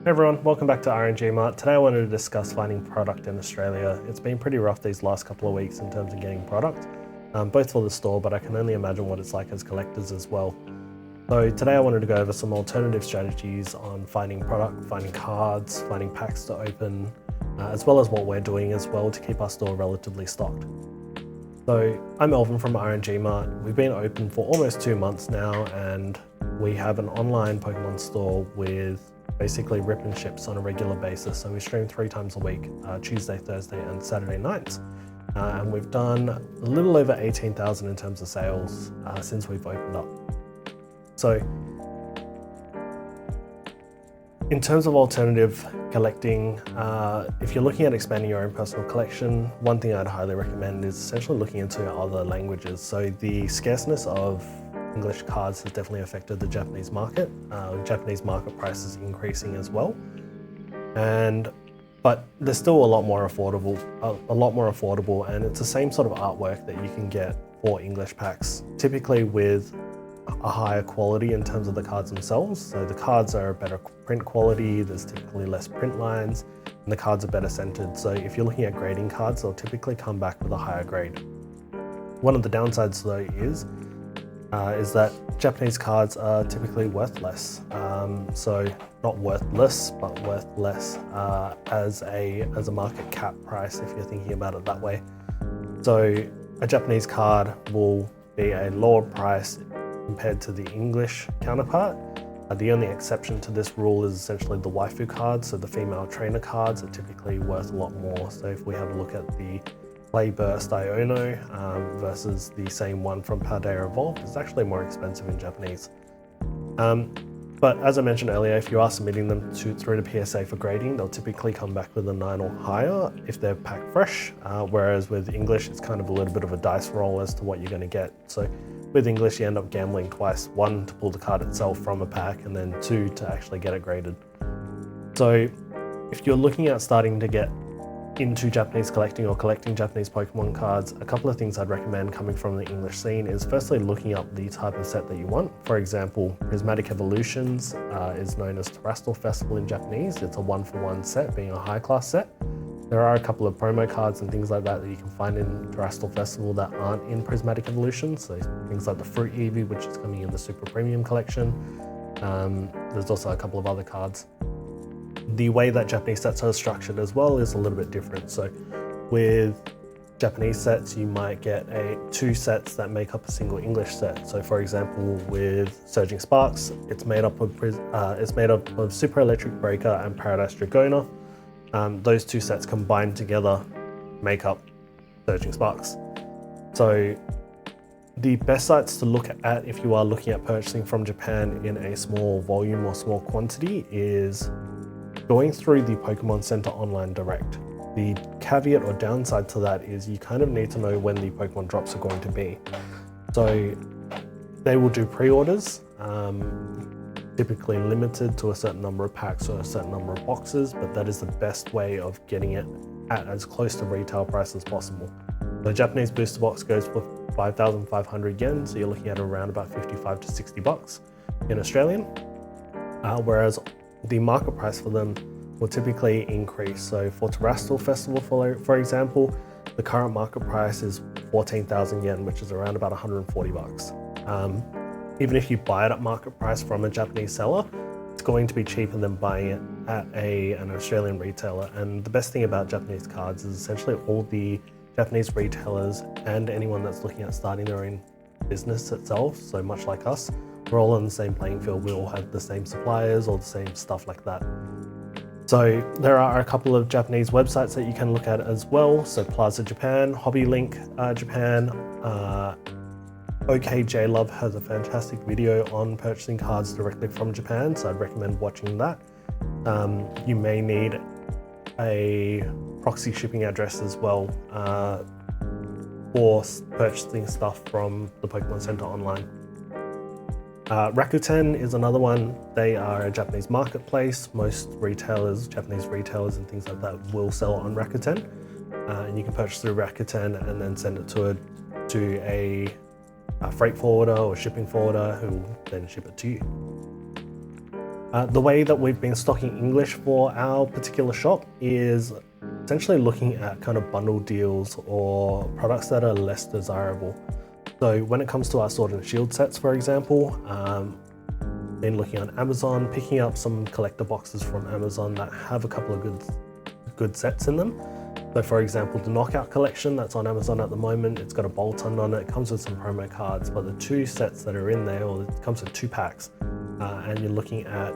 Hey everyone, welcome back to RNG Mart. Today I wanted to discuss finding product in Australia. It's been pretty rough these last couple of weeks in terms of getting product, both for the store, but I can only imagine what it's like as collectors as well. So today I wanted to go over some alternative strategies on finding product, finding cards, finding packs to open, as well as what we're doing as well to keep our store relatively stocked. So I'm Elvin from RNG Mart. We've been open for almost 2 months now, and we have an online Pokemon store with basically rip and ships on a regular basis. So we stream 3 times a week, Tuesday, Thursday and Saturday nights. And we've done a little over 18,000 in terms of sales since we've opened up. So in terms of alternative collecting, if you're looking at expanding your own personal collection, one thing I'd highly recommend is essentially looking into other languages. So the scarceness of English cards has definitely affected the Japanese market. Japanese market price is increasing as well, but they're still a lot more affordable, and it's the same sort of artwork that you can get for English packs, typically with a higher quality in terms of the cards themselves. So the cards are better print quality, there's typically less print lines, and the cards are better centered. So if you're looking at grading cards, they'll typically come back with a higher grade. One of the downsides though is that Japanese cards are typically worth less. So not worthless, but worth less as a market cap price, if you're thinking about it that way. So a Japanese card will be a lower price compared to the English counterpart. The only exception to this rule is essentially the waifu cards. So the female trainer cards are typically worth a lot more. So if we have a look at the Burst Iono versus the same one from Paldea Evolved, it's actually more expensive in Japanese. But as I mentioned earlier, if you are submitting them through the PSA for grading, they'll typically come back with a 9 or higher if they're packed fresh, whereas with English, it's kind of a little bit of a dice roll as to what you're going to get. So with English, you end up gambling twice, 1 to pull the card itself from a pack, and then 2 to actually get it graded. So if you're looking at starting to get into Japanese collecting or collecting Japanese Pokemon cards, a couple of things I'd recommend coming from the English scene is firstly looking up the type of set that you want. For example, Prismatic Evolutions is known as Terrestrial Festival in Japanese. It's a 1-for-1 set, being a high class set. There are a couple of promo cards and things like that you can find in Terrestrial Festival that aren't in Prismatic Evolutions. So things like the Fruit Eevee, which is coming in the Super Premium collection. There's also a couple of other cards. The way that Japanese sets are structured as well is a little bit different. So with Japanese sets, you might get 2 sets that make up a single English set. So for example, with Surging Sparks, it's made up of Super Electric Breaker and Paradise Dragona. Those 2 sets combined together make up Surging Sparks. So the best sites to look at if you are looking at purchasing from Japan in a small volume or small quantity is going through the Pokemon Center online direct. The caveat or downside to that is you kind of need to know when the Pokemon drops are going to be. So they will do pre-orders, typically limited to a certain number of packs or a certain number of boxes, but that is the best way of getting it at as close to retail price as possible. The Japanese booster box goes for 5,500 yen, so you're looking at around about 55 to 60 bucks in Australian, whereas the market price for them will typically increase. So for Terrestrial Festival, for example, the current market price is 14,000 yen, which is around about 140 bucks. Even if you buy it at market price from a Japanese seller, it's going to be cheaper than buying it at an Australian retailer. And the best thing about Japanese cards is essentially all the Japanese retailers and anyone that's looking at starting their own business itself, so much like us, we're all on the same playing field. We all have the same suppliers or the same stuff like that. So there are a couple of Japanese websites that you can look at as well. So Plaza Japan, Hobby Link Japan, OKJLove has a fantastic video on purchasing cards directly from Japan, so I'd recommend watching that. You may need a proxy shipping address as well for purchasing stuff from the Pokemon Center online. Rakuten is another one. They are a Japanese marketplace. Most retailers, Japanese retailers and things like that will sell on Rakuten. And you can purchase through Rakuten and then send it to a freight forwarder or shipping forwarder who will then ship it to you. The way that we've been stocking English for our particular shop is essentially looking at kind of bundle deals or products that are less desirable. So when it comes to our Sword and Shield sets, for example, been looking on Amazon, picking up some collector boxes from Amazon that have a couple of good sets in them. So for example, the Knockout collection that's on Amazon at the moment, it's got a Boltund on it, it comes with some promo cards, but the two sets that are in there, or it comes with 2 packs, and you're looking at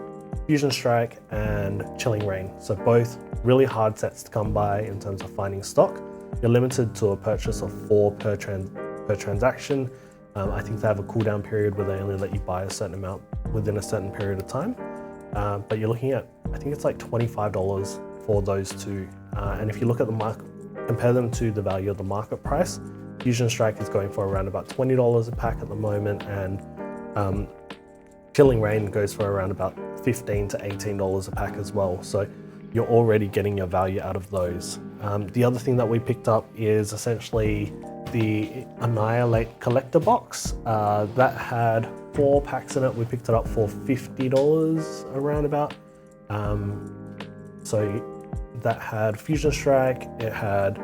Fusion Strike and Chilling Reign. So both really hard sets to come by in terms of finding stock. You're limited to a purchase of 4 per transaction. I think they have a cooldown period where they only let you buy a certain amount within a certain period of time. But you're looking at, I think it's like $25 for those two. And if you look at the market, compare them to the value of the market price, Fusion Strike is going for around about $20 a pack at the moment, and Chilling Reign goes for around about $15 to $18 a pack as well. So you're already getting your value out of those. The other thing that we picked up is essentially the Annihilate collector box that had 4 packs in it. We picked it up for $50 around about. So that had Fusion Strike, it had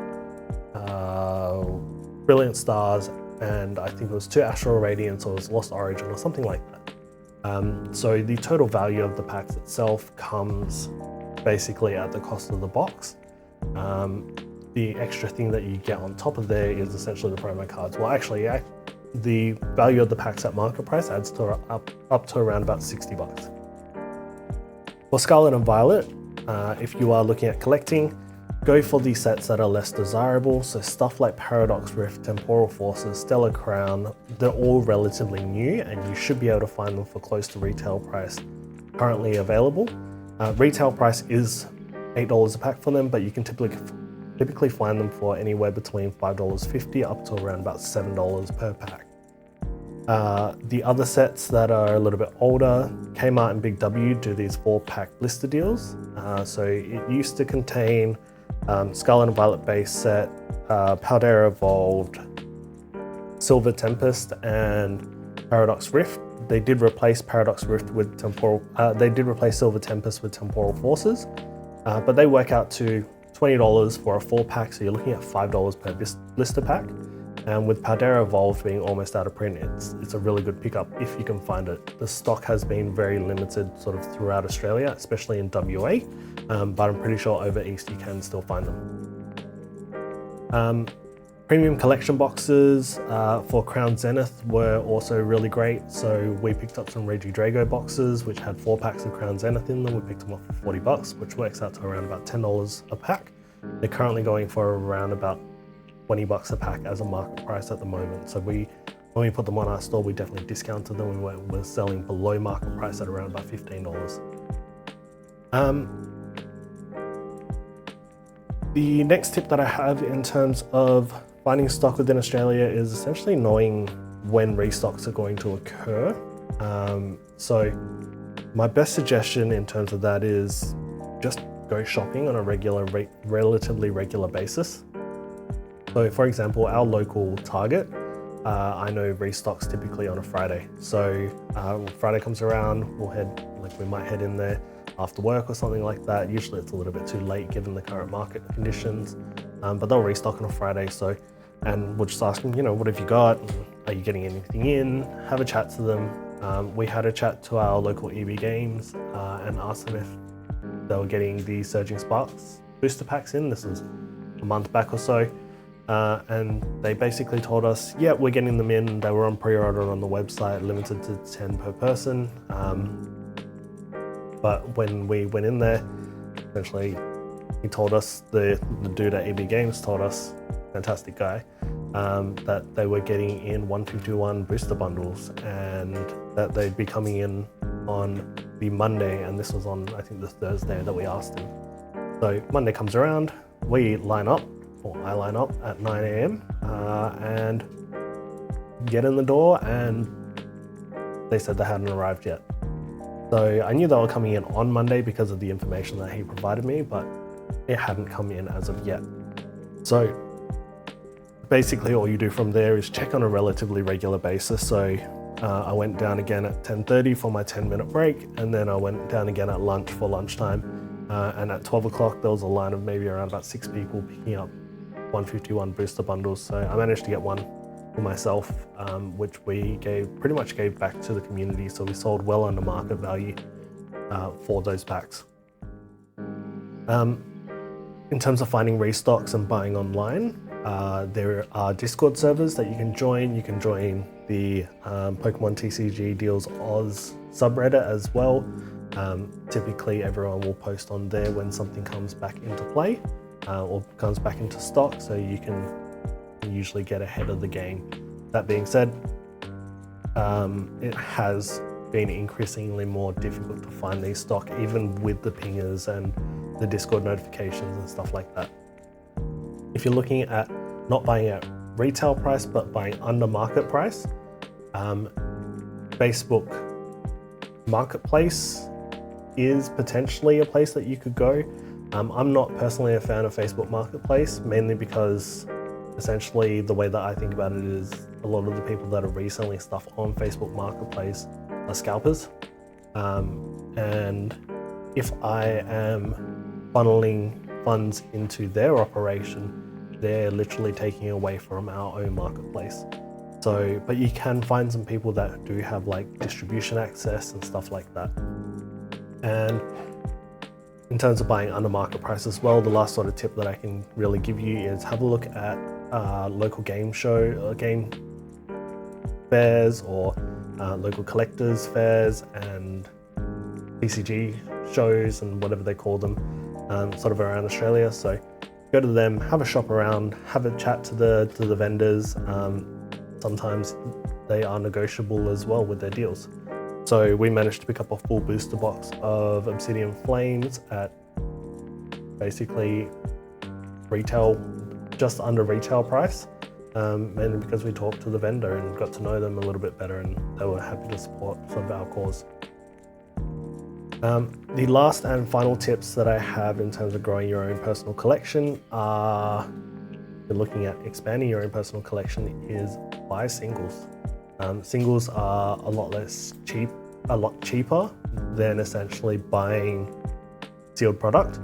Brilliant Stars, and I think it was 2 Astral Radiance, or it was Lost Origin or something like that. So the total value of the packs itself comes basically at the cost of the box. The extra thing that you get on top of there is essentially the promo cards. Well, actually, the value of the packs at market price adds to up to around about $60. For Scarlet and Violet, if you are looking at collecting, go for the sets that are less desirable. So stuff like Paradox Rift, Temporal Forces, Stellar Crown, they're all relatively new and you should be able to find them for close to retail price currently available. Retail price is $8 a pack for them, but you can typically find them for anywhere between $5.50 up to around about $7 per pack. The other sets that are a little bit older, Kmart and Big W do these 4-pack blister deals. So it used to contain Scarlet and Violet base set, Paldea Evolved, Silver Tempest, and Paradox Rift. They did replace Paradox Rift with they did replace Silver Tempest with Temporal Forces, but they work out to $20 for a 4-pack, so you're looking at $5 per blister pack. And with Paldea Evolved being almost out of print, it's a really good pickup if you can find it. The stock has been very limited sort of throughout Australia, especially in WA, but I'm pretty sure over East you can still find them. Premium collection boxes for Crown Zenith were also really great. So we picked up some Regidrago boxes, which had 4 packs of Crown Zenith in them. We picked them up for $40, which works out to around about $10 a pack. They're currently going for around about $20 a pack as a market price at the moment. So when we put them on our store, we definitely discounted them. We're selling below market price at around about $15. The next tip that I have in terms of finding stock within Australia is essentially knowing when restocks are going to occur. So my best suggestion in terms of that is just go shopping on a relatively regular basis. So for example, our local Target, I know restocks typically on a Friday. So Friday comes around, we might head in there after work or something like that. Usually it's a little bit too late given the current market conditions, but they'll restock on a Friday. And we'll just ask them, what have you got? Are you getting anything in? Have a chat to them. We had a chat to our local EB Games and asked them if they were getting the Surging Sparks booster packs in. This was a month back or so. And they basically told us, yeah, we're getting them in. They were on pre-order on the website, limited to 10 per person. But when we went in there, essentially he told us, the dude at EB Games told us, fantastic guy, that they were getting in 151 booster bundles and that they'd be coming in on the Monday, and this was on, I think, the Thursday that we asked him. So Monday comes around, we line up, or I line up at 9 a.m. And get in the door, and they said they hadn't arrived yet. So I knew they were coming in on Monday because of the information that he provided me, but it hadn't come in as of yet. So basically all you do from there is check on a relatively regular basis. So I went down again at 10:30 for my 10-minute break, and then I went down again at lunch for lunchtime. And at 12 o'clock, there was a line of maybe around about 6 people picking up 151 booster bundles. So I managed to get one for myself, which we pretty much gave back to the community. So we sold well under market value for those packs. In terms of finding restocks and buying online, there are Discord servers that you can join. You can join the Pokemon TCG Deals Oz subreddit as well. Typically everyone will post on there when something comes back into play or comes back into stock, so you can usually get ahead of the game. That being said, it has been increasingly more difficult to find these stock, even with the pingers and the Discord notifications and stuff like that. If you're looking at not buying at retail price but buying under market price, Facebook Marketplace is potentially a place that you could go. I'm not personally a fan of Facebook Marketplace, mainly because essentially the way that I think about it is a lot of the people that are reselling stuff on Facebook Marketplace are scalpers. And if I am funneling funds into their operation, they're literally taking away from our own marketplace. So, but you can find some people that do have like distribution access and stuff like that. And in terms of buying under market price as well, the last sort of tip that I can really give you is have a look at local game fairs or local collectors fairs and TCG shows and whatever they call them, sort of around Australia. So go to them, have a shop around, have a chat to the vendors. Sometimes they are negotiable as well with their deals. So we managed to pick up a full booster box of Obsidian Flames at basically retail, just under retail price, mainly because we talked to the vendor and got to know them a little bit better, and they were happy to support some of our cause. The last and final tips that I have in terms of growing your own personal collection are, if you're looking at expanding your own personal collection, is buy singles. Singles are a lot cheaper than essentially buying sealed product.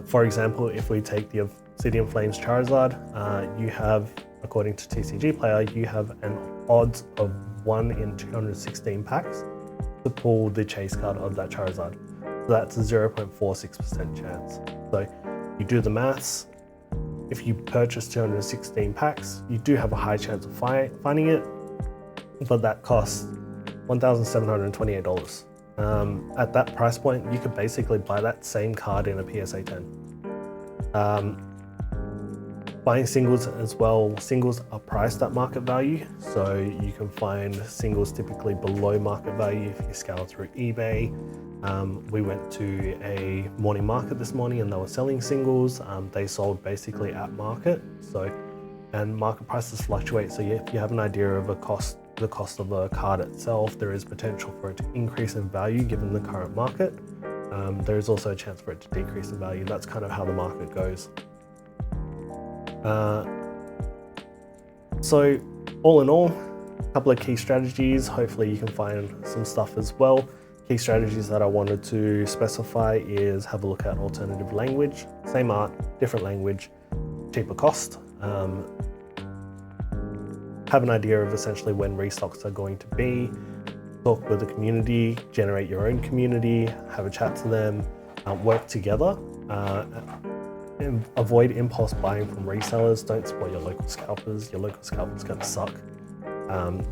For example, if we take the Obsidian Flames Charizard, you have, according to TCG Player, you have an odds of 1 in 216 packs to pull the chase card of that Charizard. So that's a 0.46% chance. So you do the maths. If you purchase 216 packs, you do have a high chance of finding it, but that costs $1,728. At that price point, you could basically buy that same card in a PSA 10. Buying singles as well, singles are priced at market value, so you can find singles typically below market value if you scale through eBay. We went to a morning market this morning and they were selling singles. They sold basically at market, and market prices fluctuate, so if you have an idea of the cost of a card itself, there is potential for it to increase in value given the current market. There is also a chance for it to decrease in value. That's kind of how the market goes. So all in all, a couple of key strategies. Hopefully you can find some stuff as well. Key strategies that I wanted to specify is have a look at alternative language, same art, different language, cheaper cost. Have an idea of essentially when restocks are going to be, talk with the community, generate your own community, have a chat to them, work together, avoid impulse buying from resellers. Don't support your local scalpers. Your local scalpers gonna suck.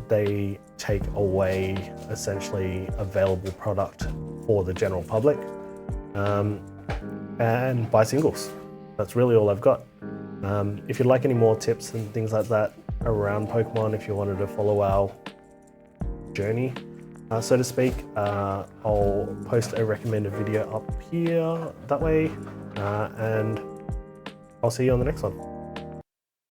They take away essentially available product for the general public, and buy singles. That's really all I've got. If you'd like any more tips and things like that around Pokemon, if you wanted to follow our journey, so to speak, I'll post a recommended video up here that way, and I'll see you on the next one.